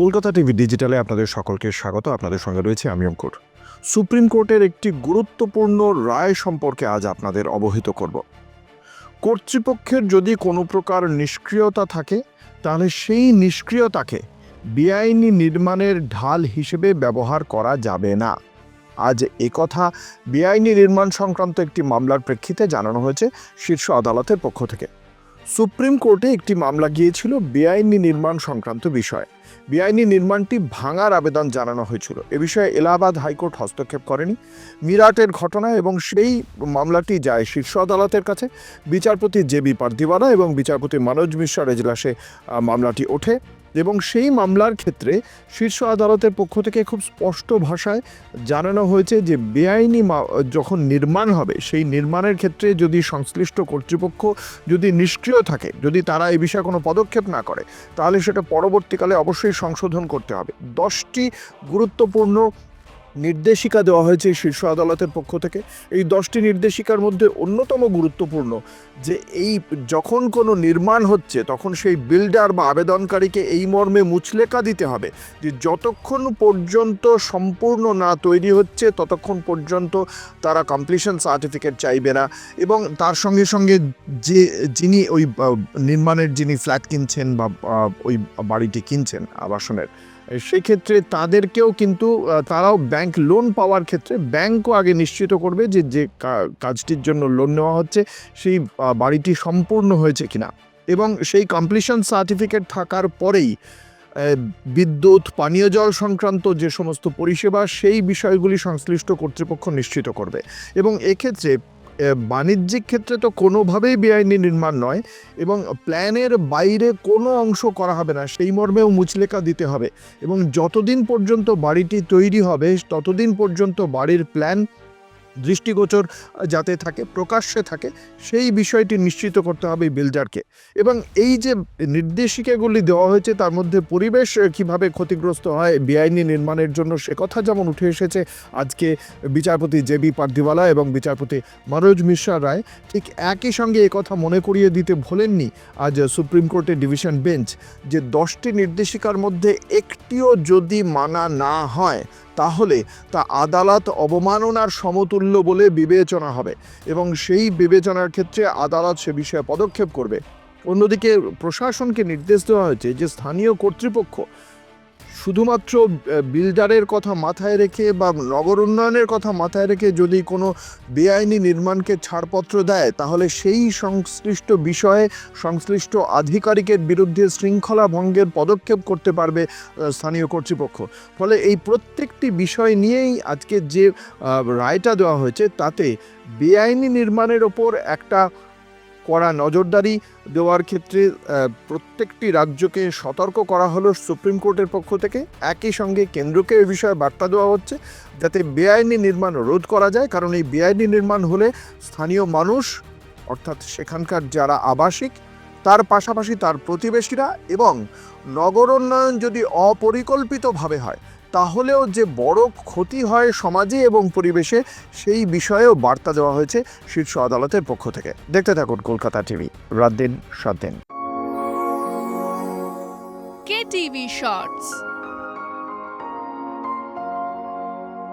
Kolkata TV ডিজিটালে আপনাদের সকলকে স্বাগত। আপনাদের সঙ্গে রয়েছে আমি অঙ্কুর। সুপ্রিম কোর্টের একটি গুরুত্বপূর্ণ রায় সম্পর্কে আজ আপনাদের অবহিত করব। কর্তৃপক্ষের যদি কোনো প্রকার নিষ্ক্রিয়তা থাকে, তাহলে সেই নিষ্ক্রিয়তাকে বেআইনি নির্মাণের ঢাল হিসেবে ব্যবহার করা যাবে না। আজ একথা বেআইনি নির্মাণ সংক্রান্ত একটি মামলার প্রেক্ষিতে জানানো হয়েছে শীর্ষ আদালতের পক্ষ থেকে। সুপ্রিম কোর্টে একটি মামলা গিয়েছিল বেআইনি নির্মাণ সংক্রান্ত বিষয়ে। বেআইনি নির্মাণটি ভাঙার আবেদন জানানো হয়েছিল। এ বিষয়ে এলাহাবাদ হাইকোর্ট হস্তক্ষেপ করেনি। মিরাটের ঘটনা এবং সেই মামলাটি যায় শীর্ষ আদালতের কাছে। বিচারপতি জে.বি. পার্দিওয়ালা এবং বিচারপতি মনোজ মিশ্রার এজলাসে মামলাটি ওঠে এবং সেই মামলার ক্ষেত্রে শীর্ষ আদালতের পক্ষ থেকে খুব স্পষ্ট ভাষায় জানানো হয়েছে যে বেআইনি যখন নির্মাণ হবে, সেই নির্মাণের ক্ষেত্রে যদি সংশ্লিষ্ট কর্তৃপক্ষ যদি নিষ্ক্রিয় থাকে, যদি তারা এই বিষয়ে কোনো পদক্ষেপ না করে, তাহলে সেটা পরবর্তীকালে অবশ্যই সংশোধন করতে হবে। 10টি গুরুত্বপূর্ণ নির্দেশিকা দেওয়া হয়েছে শীর্ষ আদালতের পক্ষ থেকে। এই 10টি নির্দেশিকার মধ্যে অন্যতম গুরুত্বপূর্ণ যে এই যখন কোনো নির্মাণ হচ্ছে তখন সেই বিল্ডার বা আবেদনকারীকে এই মর্মে মুচলেকা দিতে হবে যে যতক্ষণ পর্যন্ত সম্পূর্ণ না তৈরি হচ্ছে ততক্ষণ পর্যন্ত তারা কমপ্লিশন সার্টিফিকেট চাইবে না, এবং তার সঙ্গে সঙ্গে যিনি ওই নির্মাণের যিনি ফ্ল্যাট কিনছেন বা ওই বাড়িটি কিনছেন আবাসনের, সেই ক্ষেত্রে তাদেরকেও কিন্তু তারাও ব্যাংক লোন পাওয়ার ক্ষেত্রে ব্যাংকও আগে নিশ্চিত করবে যে যে কাজটির জন্য লোন নেওয়া হচ্ছে সেই বাড়িটি সম্পূর্ণ হয়েছে কিনা, এবং সেই কমপ্লিশন সার্টিফিকেট থাকার পরেই বিদ্যুৎ, পানীয় জল সংক্রান্ত যে সমস্ত পরিষেবা সেই বিষয়গুলি সংশ্লিষ্ট কর্তৃপক্ষ নিশ্চিত করবে। এবং এক্ষেত্রে বাণিজ্যিক ক্ষেত্রে তো কোনোভাবেই বেআইনি নির্মাণ নয়, এবং প্ল্যানের বাইরে কোনো অংশ করা হবে না সেই মর্মেও মুচলেকা দিতে হবে, এবং যতদিন পর্যন্ত বাড়িটি তৈরি হবে ততদিন পর্যন্ত বাড়ির প্ল্যান দৃষ্টিগোচর যাতে থাকে, প্রকাশ্যে থাকে, সেই বিষয়টি নিশ্চিত করতে হবে বিল্ডারকে। এবং এই যে নির্দেশিকাগুলি দেওয়া হয়েছে তার মধ্যে পরিবেশ কিভাবে ক্ষতিগ্রস্ত হয় বেআইনি নির্মাণের জন্য সে কথা যেমন উঠে এসেছে আজকে বিচারপতি জে.বি. পার্দিওয়ালা এবং বিচারপতি মনোজ মিশ্রার রায়, ঠিক একই সঙ্গে কথা মনে করিয়ে দিতে ভোলেননি আজ সুপ্রিম কোর্টের ডিভিশন বেঞ্চ যে 10টি নির্দেশিকার মধ্যে একটিও যদি মানা না হয় তাহলে তা আদালত অবমাননার সমতুল্য বলে বিবেচনা হবে, এবং সেই বিবেচনার ক্ষেত্রে আদালত সে বিষয়ে পদক্ষেপ করবে। অন্যদিকে প্রশাসনকে নির্দেশ দেওয়া হয়েছে যে স্থানীয় কর্তৃপক্ষ শুধুমাত্র বিল্ডারের কথা মাথায় রেখে বা নগর উন্নয়নের কথা মাথায় রেখে যদি কোনো বেআইনি নির্মাণকে ছাড়পত্র দেয় তাহলে সেই সংশ্লিষ্ট বিষয়ে সংশ্লিষ্ট আধিকারিকের বিরুদ্ধে শৃঙ্খলা ভঙ্গের পদক্ষেপ করতে পারবে স্থানীয় কর্তৃপক্ষ। ফলে এই প্রত্যেকটি বিষয় নিয়েই আজকে যে রায়টা দেওয়া হয়েছে তাতে বেআইনি নির্মাণের ওপর একটা কড়া নজরদারি দেওয়ার ক্ষেত্রে প্রত্যেকটি রাজ্যকে সতর্ক করা হলো সুপ্রিম কোর্টের পক্ষ থেকে। একই সঙ্গে কেন্দ্রকে এ বিষয়ে বার্তা দেওয়া হচ্ছে যাতে বেআইনি নির্মাণ রোধ করা যায়, কারণ এই বেআইনি নির্মাণ হলে স্থানীয় মানুষ অর্থাৎ সেখানকার যারা আবাসিক, তার পাশাপাশি তার প্রতিবেশীরা এবং নগর উন্নয়ন যদি অপরিকল্পিতভাবে হয় তাহলেও যে বড় ক্ষতি হয় সমাজে এবং পরিবেশে, সেই বিষয়েও বার্তা দেওয়া হয়েছে শীর্ষ আদালতের পক্ষ থেকে। দেখতে থাকুন কলকাতা টিভি, রাত দিন সাত দিন। KTV Shorts।